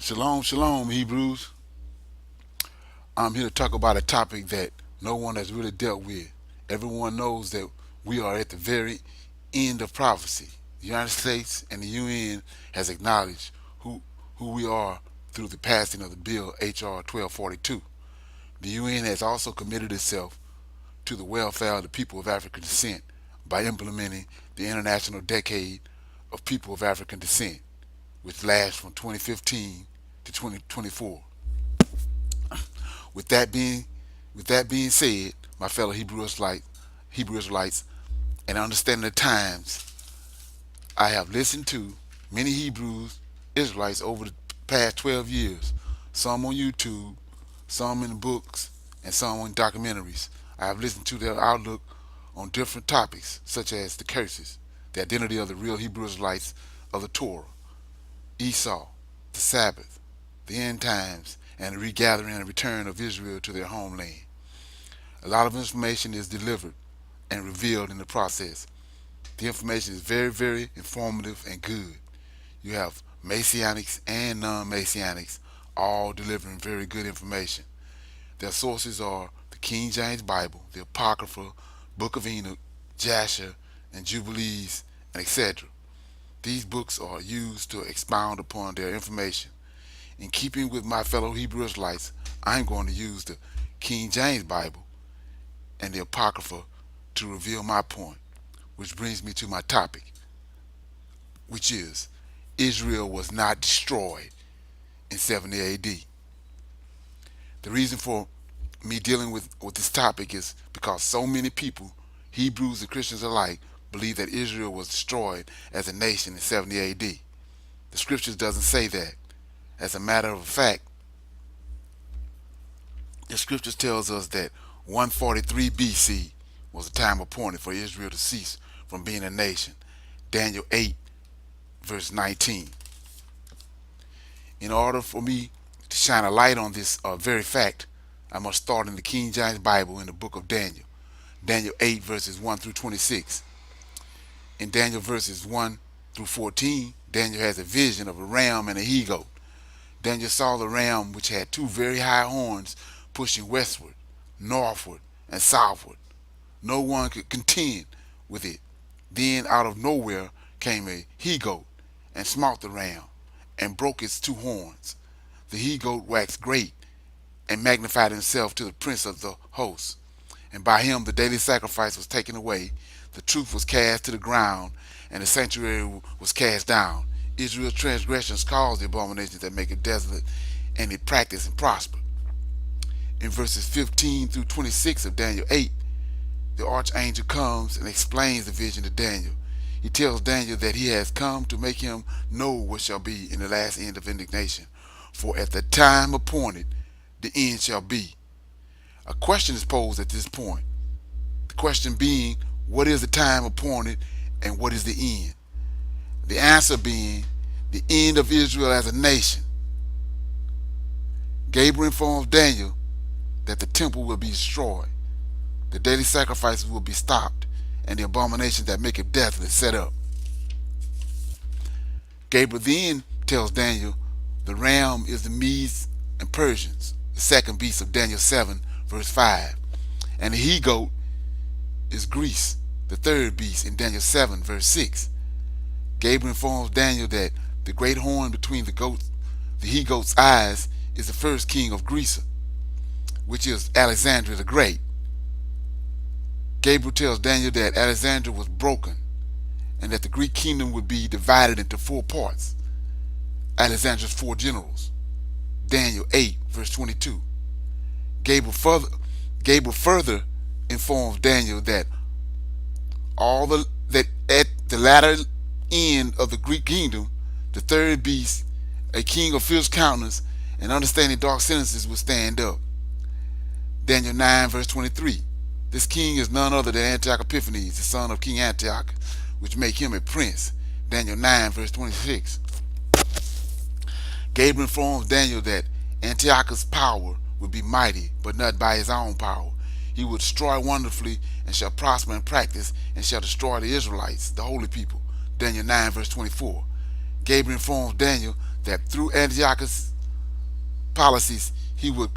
Shalom, shalom, Hebrews. I'm here to talk about a topic that no one has really dealt with. Everyone knows that we are at the very end of prophecy. The United States and the UN has acknowledged who we are through the passing of the bill HR 1242. The UN has also committed itself to the welfare of the people of African descent by implementing the International Decade of People of African Descent, which lasts from 2015 to 2024. With that being with that being said, my fellow Hebrew Israelites, and understanding the times, I have listened to many Hebrews Israelites over the past 12 years, some on YouTube, some in books, and some in documentaries. I have listened to their outlook on different topics, such as the curses, the identity of the real Hebrew Israelites of the Torah, Esau, the Sabbath, the end times, and the regathering and return of Israel to their homeland. A lot of information is delivered and revealed in the process. The information is very, very informative and good. You have Messianics and non-Messianics all delivering very good information. Their sources are the King James Bible, the Apocrypha, Book of Enoch, Jasher, and Jubilees, and etc. These books are used to expound upon their information. In keeping with my fellow Hebrew Israelites, I'm going to use the King James Bible and the Apocrypha to reveal my point, which brings me to my topic, which is Israel was not destroyed in 70 AD. The reason for me dealing with this topic is because so many people, Hebrews and Christians alike, believe that Israel was destroyed as a nation in 70 AD. The scriptures doesn't say that. As a matter of fact, the scriptures tells us that 143 BC was the time appointed for Israel to cease from being a nation. Daniel 8, verse 19. In order for me to shine a light on this very fact, I must start in the King James Bible in the book of Daniel. Daniel 8, verses 1 through 26. In Daniel verses 1 through 14, Daniel has a vision of a ram and a he-goat. Daniel saw the ram, which had two very high horns pushing westward, northward, and southward. No one could contend with it. Then out of nowhere came a he-goat and smote the ram and broke its two horns. The he-goat waxed great and magnified himself to the prince of the host. And by him the daily sacrifice was taken away, the truth was cast to the ground, and the sanctuary was cast down. Israel's transgressions caused the abominations that make it desolate, and it practiced and prospered. In verses 15 through 26 of Daniel 8, the archangel comes and explains the vision to Daniel. He tells Daniel that he has come to make him know what shall be in the last end of indignation. For at the time appointed, the end shall be. A question is posed at this point. The question being, what is the time appointed and what is the end? The answer being the end of Israel as a nation. Gabriel informs Daniel that the temple will be destroyed, the daily sacrifices will be stopped, and the abominations that make it desolate set up. Gabriel then tells Daniel the ram is the Medes and Persians, the second beast of Daniel 7, verse 5, and the he-goat is Greece, the third beast in Daniel 7, verse 6. Gabriel informs Daniel that the great horn between the he-goat's eyes is the first king of Greece, which is Alexander the Great. Gabriel tells Daniel that Alexander was broken and that the Greek kingdom would be divided into four parts. Alexander's four generals. Daniel 8, verse 22. Gabriel further informs Daniel that that at the latter end of the Greek kingdom, the third beast, a king of fierce countenance and understanding dark sentences, will stand up. Daniel 9, verse 23. This king is none other than Antioch Epiphanes, the son of King Antioch, which make him a prince. Daniel 9, verse 26. Gabriel informs Daniel that Antiochus' power would be mighty, but not by his own power. He will destroy wonderfully and shall prosper in practice and shall destroy the Israelites, the holy people. Daniel 9, verse 24. Gabriel informs Daniel that through Antiochus policies, he would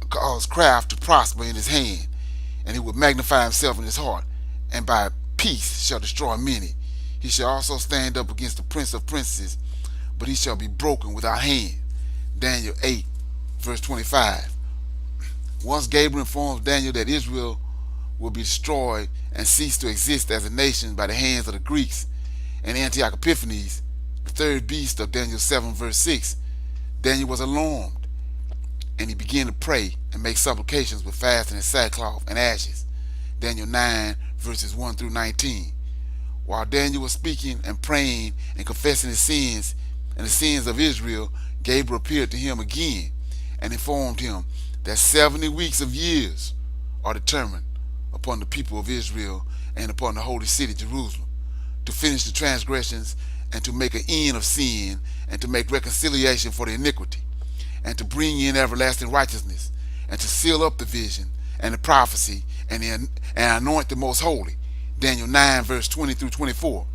cause craft to prosper in his hand, and he would magnify himself in his heart, and by peace shall destroy many. He shall also stand up against the prince of princes, but he shall be broken without hand. Daniel 8, verse 25. Once Gabriel informs Daniel that Israel will be destroyed and cease to exist as a nation by the hands of the Greeks and Antioch Epiphanes, the third beast of Daniel 7, verse 6, Daniel was alarmed, and he began to pray and make supplications with fasting and sackcloth and ashes. Daniel 9, verses 1 through 19. While Daniel was speaking and praying and confessing his sins and the sins of Israel, Gabriel appeared to him again and informed him that 70 weeks of years are determined upon the people of Israel and upon the holy city Jerusalem, to finish the transgressions and to make an end of sin and to make reconciliation for the iniquity and to bring in everlasting righteousness and to seal up the vision and the prophecy and anoint the most holy. Daniel 9, verse 20 through 24.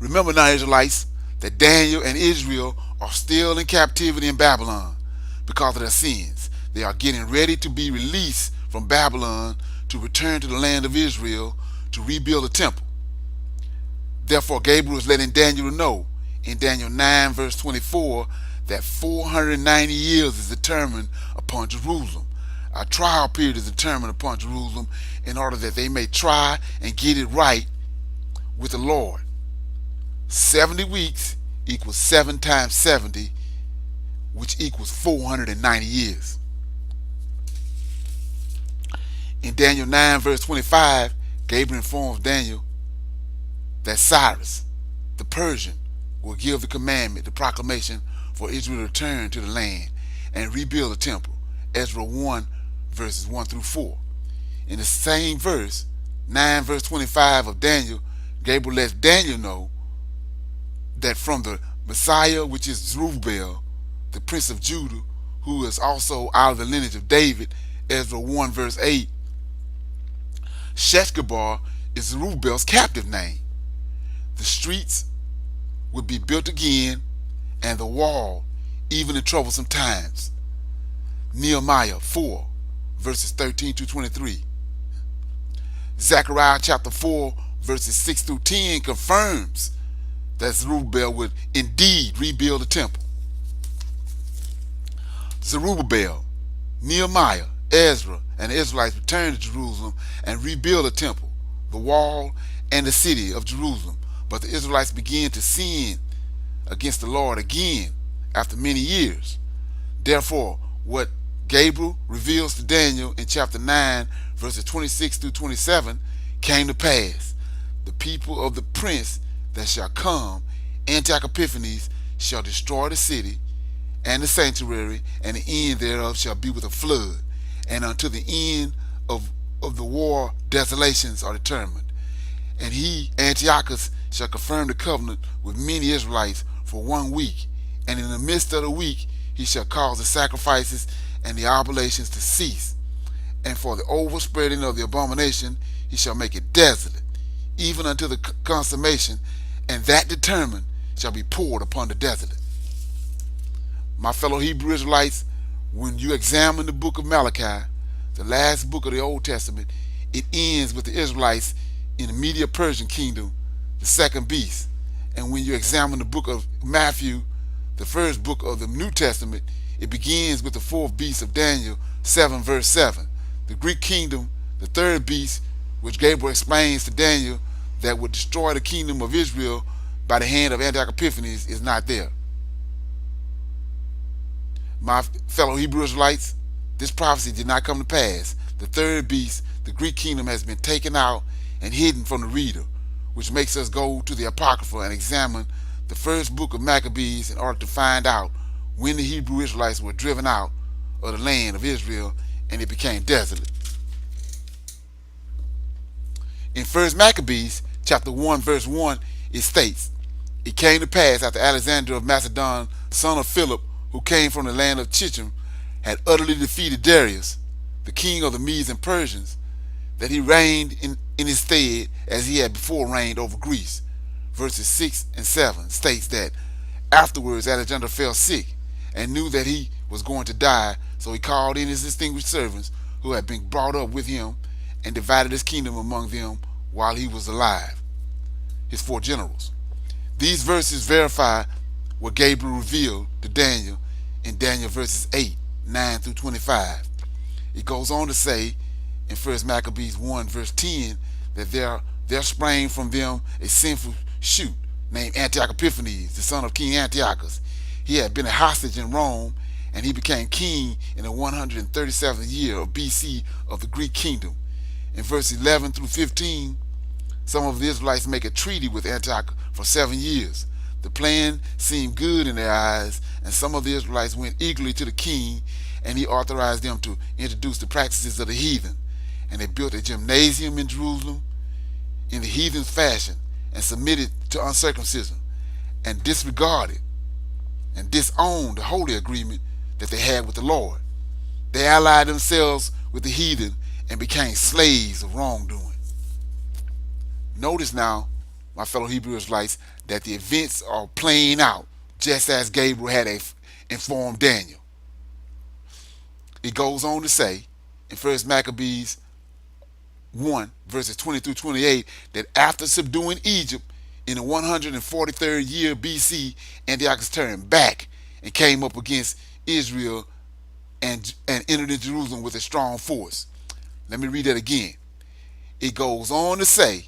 Remember now, Israelites, that Daniel and Israel are still in captivity in Babylon because of their sins. They are getting ready to be released from Babylon to return to the land of Israel to rebuild the temple. Therefore, Gabriel is letting Daniel know in Daniel 9, verse 24, that 490 years is determined upon Jerusalem. A trial period is determined upon Jerusalem in order that they may try and get it right with the Lord. 70 weeks equals 7 times 70, which equals 490 years. In Daniel 9, verse 25, Gabriel informs Daniel that Cyrus, the Persian, will give the commandment, the proclamation for Israel to return to the land and rebuild the temple. Ezra 1, verses 1 through 4. In the same verse, 9, verse 25 of Daniel, Gabriel lets Daniel know that from the Messiah, which is Zerubbabel, the prince of Judah, who is also out of the lineage of David, Ezra 1, verse 8, Sheshbazzar is Zerubbabel's captive name. The streets would be built again, and the wall, even in troublesome times. Nehemiah 4, verses 13 to 23. Zechariah chapter 4, verses 6 through 10 confirms that Zerubbabel would indeed rebuild the temple. Zerubbabel, Nehemiah, Ezra, and the Israelites returned to Jerusalem and rebuild the temple, the wall, and the city of Jerusalem. But the Israelites began to sin against the Lord again after many years. Therefore, what Gabriel reveals to Daniel in chapter 9, verses 26 through 27, came to pass. The people of the prince that shall come, Antioch Epiphanes, shall destroy the city and the sanctuary, and the end thereof shall be with a flood. And until the end of the war, desolations are determined. And he, Antiochus, shall confirm the covenant with many Israelites for 1 week. And in the midst of the week, he shall cause the sacrifices and the oblations to cease. And for the overspreading of the abomination, he shall make it desolate, even unto the consummation, and that determined shall be poured upon the desolate. My fellow Hebrew Israelites, when you examine the book of Malachi, the last book of the Old Testament, it ends with the Israelites in the Medo-Persian kingdom, the second beast. And when you examine the book of Matthew, the first book of the New Testament, it begins with the fourth beast of Daniel 7, verse 7. The Greek kingdom, the third beast, which Gabriel explains to Daniel that would destroy the kingdom of Israel by the hand of Antioch Epiphanes, is not there. My fellow Hebrew Israelites, this prophecy did not come to pass. The third beast, the Greek kingdom, has been taken out and hidden from the reader, which makes us go to the Apocrypha and examine the first book of Maccabees in order to find out when the Hebrew Israelites were driven out of the land of Israel and it became desolate. In 1 Maccabees chapter 1, verse 1, it states, "It came to pass after Alexander of Macedon, son of Philip, who came from the land of Chittim, had utterly defeated Darius, the king of the Medes and Persians, that he reigned in his stead as he had before reigned over Greece." Verses 6 and 7 states that afterwards Alexander fell sick and knew that he was going to die, so he called in his distinguished servants who had been brought up with him and divided his kingdom among them while he was alive, his four generals. These verses verify what Gabriel revealed to Daniel in Daniel verses 8, 9 through 25. It goes on to say in 1 Maccabees 1 verse 10 that there sprang from them a sinful shoot named Antiochus Epiphanes, the son of King Antiochus. He had been a hostage in Rome, and he became king in the 137th year of BC of the Greek kingdom. In verse 11 through 15, some of the Israelites make a treaty with Antiochus for 7 years. The plan seemed good in their eyes, and some of the Israelites went eagerly to the king, and he authorized them to introduce the practices of the heathen. And they built a gymnasium in Jerusalem in the heathen fashion and submitted to uncircumcision and disregarded and disowned the holy agreement that they had with the Lord. They allied themselves with the heathen and became slaves of wrongdoing. Notice now, my fellow Hebrew Israelites, that the events are playing out just as Gabriel had informed Daniel. It goes on to say in 1 Maccabees 1 verses 20 through 28 that after subduing Egypt in the 143rd year BC, Antiochus turned back and came up against Israel and entered into Jerusalem with a strong force. Let me read that again. It goes on to say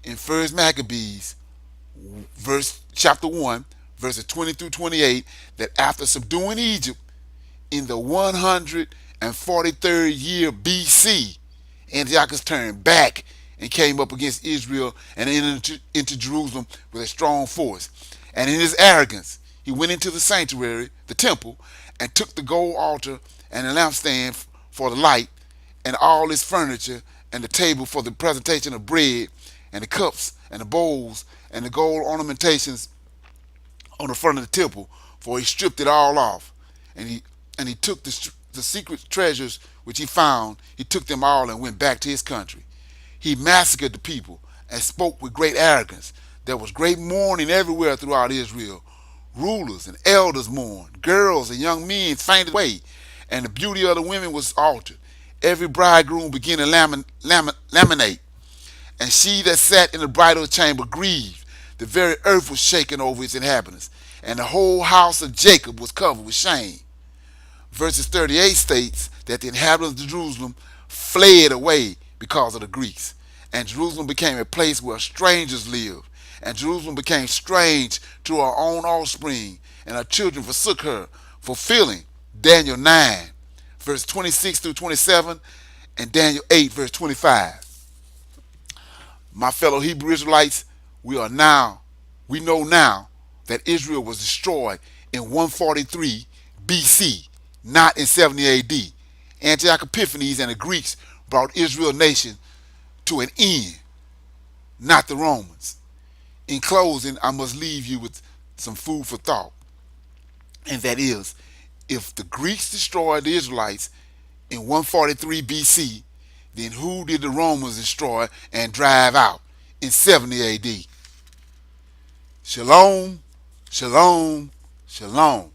in 1 Maccabees chapter 1 verses 20 through 28 that after subduing Egypt in the 143rd year BC, Antiochus turned back and came up against Israel and entered into Jerusalem with a strong force. And in his arrogance, he went into the sanctuary, the temple, and took the gold altar and the lampstand for the light, and all its furniture, and the table for the presentation of bread, and the cups and the bowls, and the gold ornamentations on the front of the temple, for he stripped it all off. And he took the secret treasures which he found, he took them all and went back to his country. He massacred the people and spoke with great arrogance. There was great mourning everywhere throughout Israel. Rulers and elders mourned. Girls and young men fainted away, and the beauty of the women was altered. Every bridegroom began to lamentate, and she that sat in the bridal chamber grieved. The very earth was shaken over its inhabitants, and the whole house of Jacob was covered with shame. Verses 38 states that the inhabitants of Jerusalem fled away because of the Greeks, and Jerusalem became a place where strangers lived, and Jerusalem became strange to her own offspring, and her children forsook her, fulfilling Daniel 9 verse 26 through 27 and Daniel 8 verse 25. My fellow Hebrew Israelites, we know now that Israel was destroyed in 143 BC, not in 70 AD. Antiochus Epiphanes and the Greeks brought Israel nation to an end, not the Romans. In closing, I must leave you with some food for thought, and that is, if the Greeks destroyed the Israelites in 143 BC, then who did the Romans destroy and drive out in 70 AD? Shalom, shalom, shalom.